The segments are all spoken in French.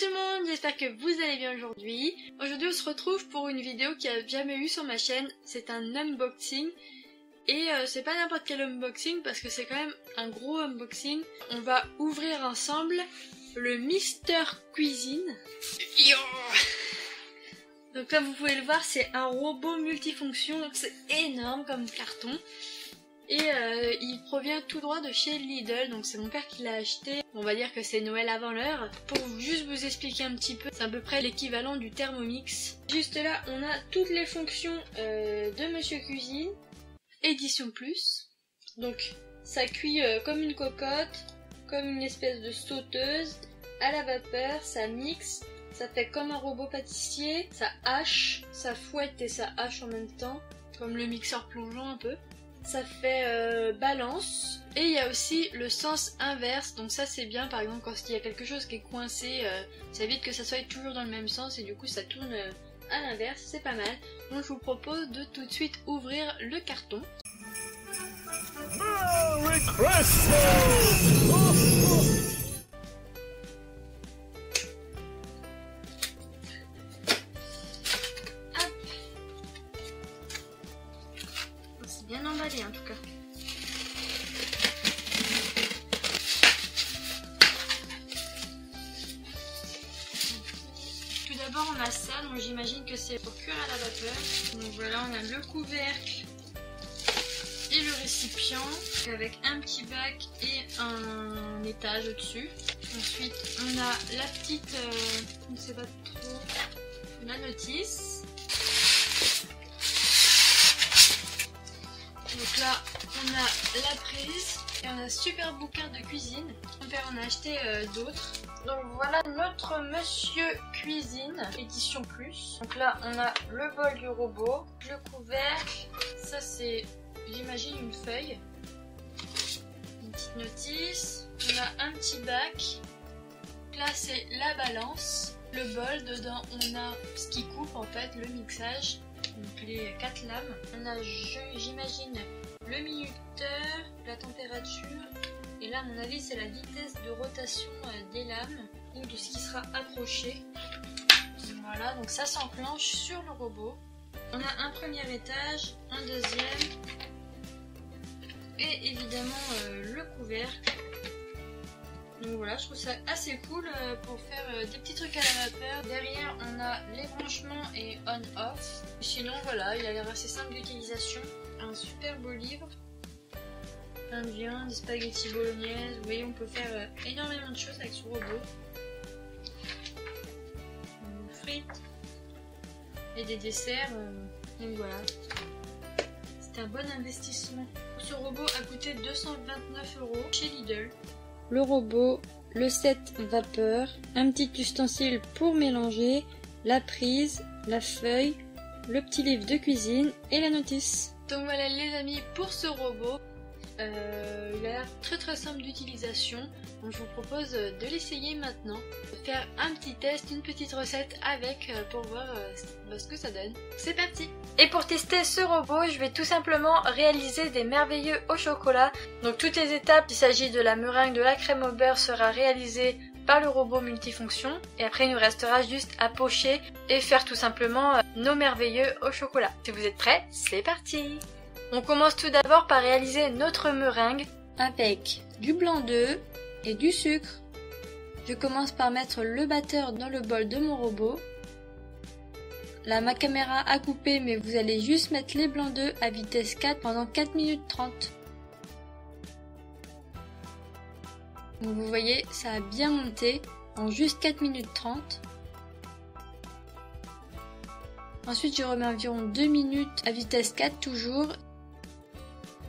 tout le monde, j'espère que vous allez bien aujourd'hui. Aujourd'hui on se retrouve pour une vidéo qui a jamais eu sur ma chaîne, c'est un unboxing. Et c'est pas n'importe quel unboxing parce que c'est quand même un gros unboxing. On va ouvrir ensemble le Mister Cuisine. Yo, donc comme vous pouvez le voir, c'est un robot multifonction, donc c'est énorme comme carton. Et il provient tout droit de chez Lidl, donc c'est mon père qui l'a acheté. On va dire que c'est Noël avant l'heure. Pour juste vous expliquer un petit peu, c'est à peu près l'équivalent du Thermomix. Juste là, on a toutes les fonctions de Monsieur Cuisine, édition plus. Donc ça cuit comme une cocotte, comme une espèce de sauteuse, à la vapeur, ça mixe, ça fait comme un robot pâtissier, ça hache, ça fouette et ça hache en même temps, comme le mixeur plongeant un peu. Ça fait balance, et il y a aussi le sens inverse, donc ça c'est bien. Par exemple quand il y a quelque chose qui est coincé, ça évite que ça soit toujours dans le même sens et du coup ça tourne à l'inverse, c'est pas mal. Donc je vous propose de tout de suite ouvrir le carton. Merry Christmas! C'est bien emballé en tout cas. Tout d'abord on a ça, donc j'imagine que c'est pour cuire à la vapeur. Donc voilà, on a le couvercle et le récipient avec un petit bac et un étage au-dessus. Ensuite on a la petite, on ne sait pas trop, la notice. Donc là, on a la prise et on a un super bouquin de cuisine. Mon père en a acheté d'autres. Donc voilà notre Monsieur Cuisine, édition plus. Donc là, on a le bol du robot, le couvercle. Ça c'est, j'imagine, une feuille. Une petite notice. On a un petit bac. Donc là, c'est la balance. Le bol, dedans, on a ce qui coupe en fait, le mixage. Donc les 4 lames. On a, j'imagine, le minuteur, la température, et là à mon avis c'est la vitesse de rotation des lames ou de ce qui sera accroché. Voilà, donc ça s'enclenche sur le robot. On a un premier étage, un deuxième et évidemment le couvercle. Donc voilà, je trouve ça assez cool pour faire des petits trucs à la vapeur. Derrière, on a les branchements et on-off. Sinon, voilà, il a l'air assez simple d'utilisation. Un super beau livre. Plein de viande, des spaghettis bolognaise. Vous voyez, on peut faire énormément de choses avec ce robot. Des frites et des desserts. Donc voilà, c'était un bon investissement. Ce robot a coûté 229 € chez Lidl. Le robot, le set vapeur, un petit ustensile pour mélanger, la prise, la feuille, le petit livre de cuisine et la notice. Donc voilà les amis pour ce robot. Il a l'air très simple d'utilisation, donc je vous propose de l'essayer maintenant, de faire un petit test, une petite recette avec pour voir ce que ça donne. C'est parti! Et pour tester ce robot, je vais tout simplement réaliser des merveilleux au chocolat. Donc toutes les étapes, il s'agit de la meringue, de la crème au beurre, sera réalisée par le robot multifonction. Et après il nous restera juste à pocher et faire tout simplement nos merveilleux au chocolat. Si vous êtes prêts, c'est parti! On commence tout d'abord par réaliser notre meringue avec du blanc d'œuf et du sucre. Je commence par mettre le batteur dans le bol de mon robot. Là, ma caméra a coupé, mais vous allez juste mettre les blancs d'œufs à vitesse 4 pendant 4 minutes 30. Donc vous voyez, ça a bien monté en juste 4 minutes 30. Ensuite, je remets environ 2 minutes à vitesse 4 toujours.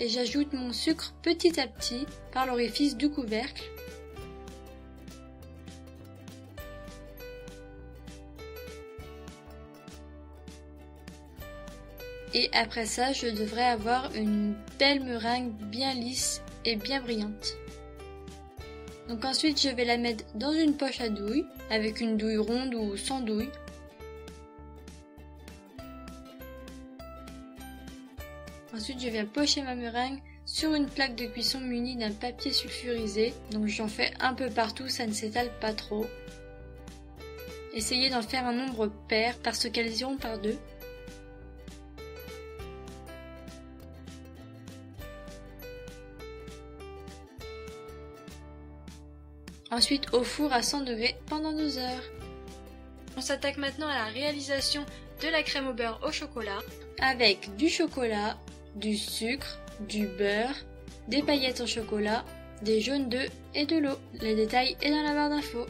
Et j'ajoute mon sucre petit à petit par l'orifice du couvercle. Et après ça, je devrais avoir une belle meringue bien lisse et bien brillante. Donc ensuite, je vais la mettre dans une poche à douille, avec une douille ronde ou sans douille. Ensuite, je viens pocher ma meringue sur une plaque de cuisson munie d'un papier sulfurisé. Donc j'en fais un peu partout, ça ne s'étale pas trop. Essayez d'en faire un nombre pair parce qu'elles iront par deux. Ensuite au four à 100 degrés pendant 2 heures. On s'attaque maintenant à la réalisation de la crème au beurre au chocolat. Avec du chocolat, du sucre, du beurre, des paillettes en chocolat, des jaunes d'œufs et de l'eau. Le détail est dans la barre d'infos.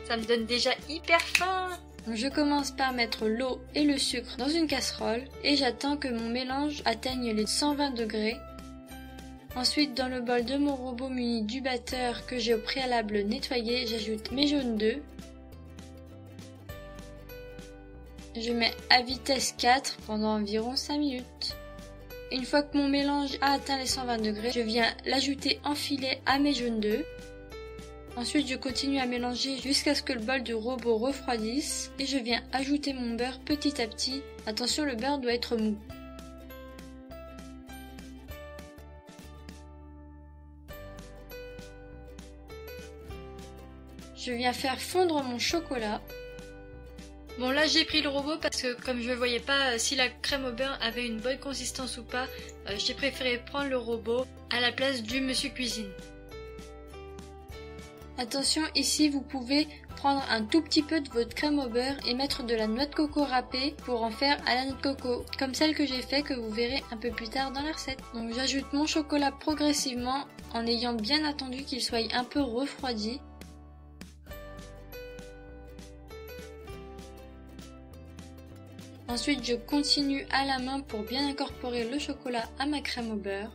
Ça me donne déjà hyper faim! Je commence par mettre l'eau et le sucre dans une casserole et j'attends que mon mélange atteigne les 120 degrés. Ensuite, dans le bol de mon robot muni du batteur que j'ai au préalable nettoyé, j'ajoute mes jaunes d'œufs. Je mets à vitesse 4 pendant environ 5 minutes. Une fois que mon mélange a atteint les 120 degrés, je viens l'ajouter en filet à mes jaunes d'œufs. Ensuite, je continue à mélanger jusqu'à ce que le bol du robot refroidisse et je viens ajouter mon beurre petit à petit. Attention, le beurre doit être mou. Je viens faire fondre mon chocolat. Bon, là j'ai pris le robot parce que comme je ne voyais pas si la crème au beurre avait une bonne consistance ou pas, j'ai préféré prendre le robot à la place du monsieur cuisine. Attention, ici vous pouvez prendre un tout petit peu de votre crème au beurre et mettre de la noix de coco râpée pour en faire à la noix de coco, comme celle que j'ai fait que vous verrez un peu plus tard dans la recette. Donc j'ajoute mon chocolat progressivement en ayant bien attendu qu'il soit un peu refroidi. Ensuite, je continue à la main pour bien incorporer le chocolat à ma crème au beurre.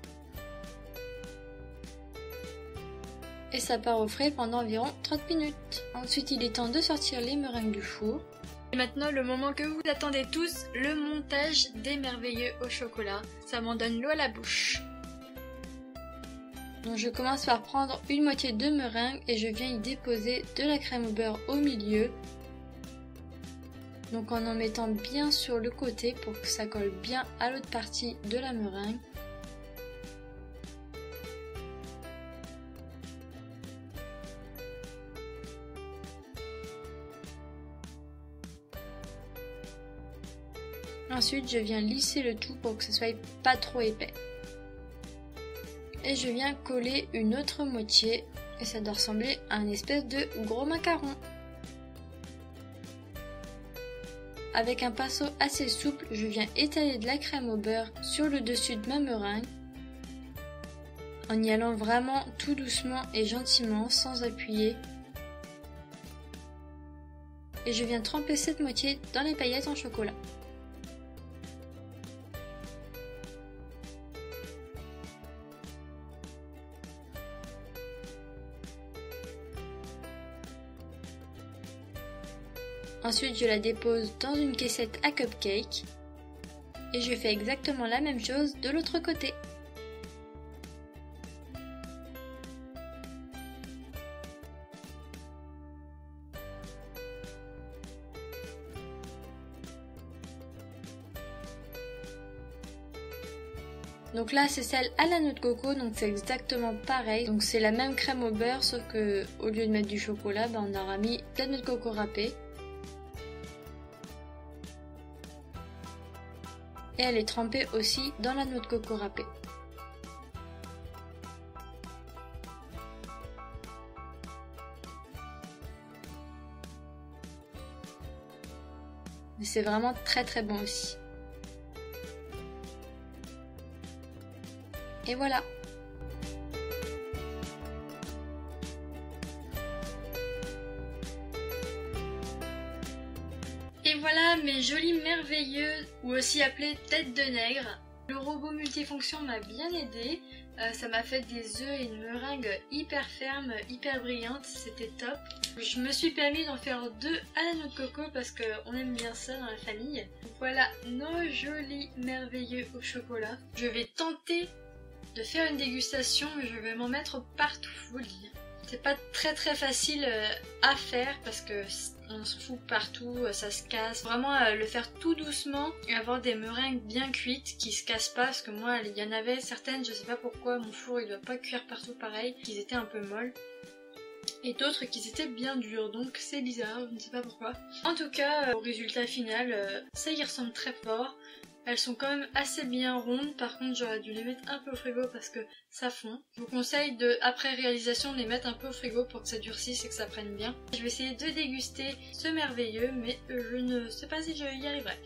Et ça part au frais pendant environ 30 minutes. Ensuite, il est temps de sortir les meringues du four. Et maintenant, le moment que vous attendez tous, le montage des merveilleux au chocolat. Ça m'en donne l'eau à la bouche. Donc je commence par prendre une moitié de meringue et je viens y déposer de la crème au beurre au milieu. Donc en mettant bien sur le côté pour que ça colle bien à l'autre partie de la meringue. Ensuite, je viens lisser le tout pour que ce soit pas trop épais. Et je viens coller une autre moitié et ça doit ressembler à un espèce de gros macaron. Avec un pinceau assez souple, je viens étaler de la crème au beurre sur le dessus de ma meringue en y allant vraiment tout doucement et gentiment sans appuyer. Et je viens tremper cette moitié dans les paillettes en chocolat. Ensuite, je la dépose dans une caissette à cupcake et je fais exactement la même chose de l'autre côté. Donc là, c'est celle à la noix de coco, donc c'est exactement pareil. Donc c'est la même crème au beurre, sauf que au lieu de mettre du chocolat, on aura mis de la noix de coco râpée. Et elle est trempée aussi dans la noix de coco râpée. Mais c'est vraiment très très bon aussi. Et voilà. Et voilà mes jolis merveilleux, ou aussi appelés têtes de nègre. Le robot multifonction m'a bien aidé. Ça m'a fait des œufs et une meringue hyper ferme, hyper brillante, c'était top. Je me suis permis d'en faire 2 à la noix de coco parce qu'on aime bien ça dans la famille. Voilà nos jolis merveilleux au chocolat. Je vais tenter de faire une dégustation, mais je vais m'en mettre partout, vous le dire. C'est pas très facile à faire parce que on se fout partout, ça se casse. Vraiment le faire tout doucement et avoir des meringues bien cuites qui se cassent pas, parce que moi il y en avait certaines, je sais pas pourquoi, mon four il doit pas cuire partout pareil, qu'ils étaient un peu molles. et d'autres qui étaient bien durs, donc c'est bizarre, je ne sais pas pourquoi. En tout cas, au résultat final, ça y ressemble très fort. Elles sont quand même assez bien rondes, par contre j'aurais dû les mettre un peu au frigo parce que ça fond. Je vous conseille après réalisation de les mettre un peu au frigo pour que ça durcisse et que ça prenne bien. Je vais essayer de déguster ce merveilleux, mais je ne sais pas si je y arriverai.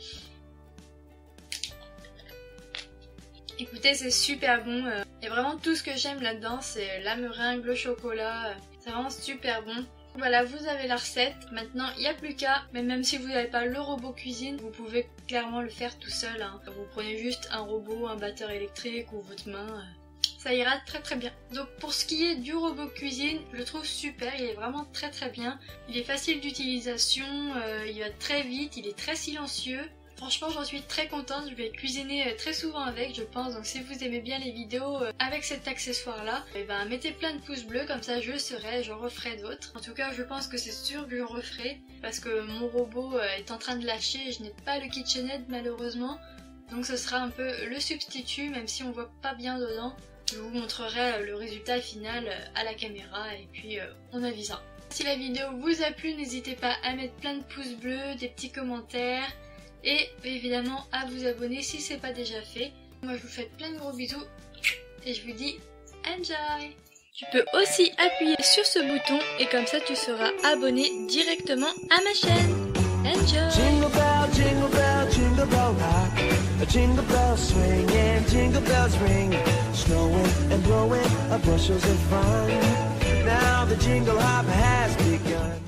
Écoutez, c'est super bon, et vraiment tout ce que j'aime là-dedans, c'est la meringue, le chocolat, c'est vraiment super bon. Voilà, vous avez la recette. Maintenant, il n'y a plus qu'à, mais même si vous n'avez pas le robot cuisine, vous pouvez clairement le faire tout seul. Hein. Vous prenez juste un robot, un batteur électrique ou votre main. Ça ira très très bien. Donc pour ce qui est du robot cuisine, je le trouve super, il est vraiment très très bien. Il est facile d'utilisation, il va très vite, il est très silencieux. Franchement, j'en suis très contente, je vais cuisiner très souvent avec, je pense. Donc si vous aimez bien les vidéos avec cet accessoire-là, mettez plein de pouces bleus, comme ça je saurai, j'en referai d'autres. En tout cas, je pense que c'est sûr que je referai, parce que mon robot est en train de lâcher et je n'ai pas le KitchenAid malheureusement. Donc ce sera un peu le substitut, même si on voit pas bien dedans. Je vous montrerai le résultat final à la caméra et puis on avisera. Si la vidéo vous a plu, n'hésitez pas à mettre plein de pouces bleus, des petits commentaires. Et évidemment à vous abonner si c'est pas déjà fait. Moi je vous fais plein de gros bisous et je vous dis enjoy. Tu peux aussi appuyer sur ce bouton et comme ça tu seras abonné directement à ma chaîne. Enjoy. Jingle bell, jingle bell, jingle bell rock. A jingle bell swing and jingle bells ring. Snowing and blowing, a bushels of fun. Now the jingle hop has begun.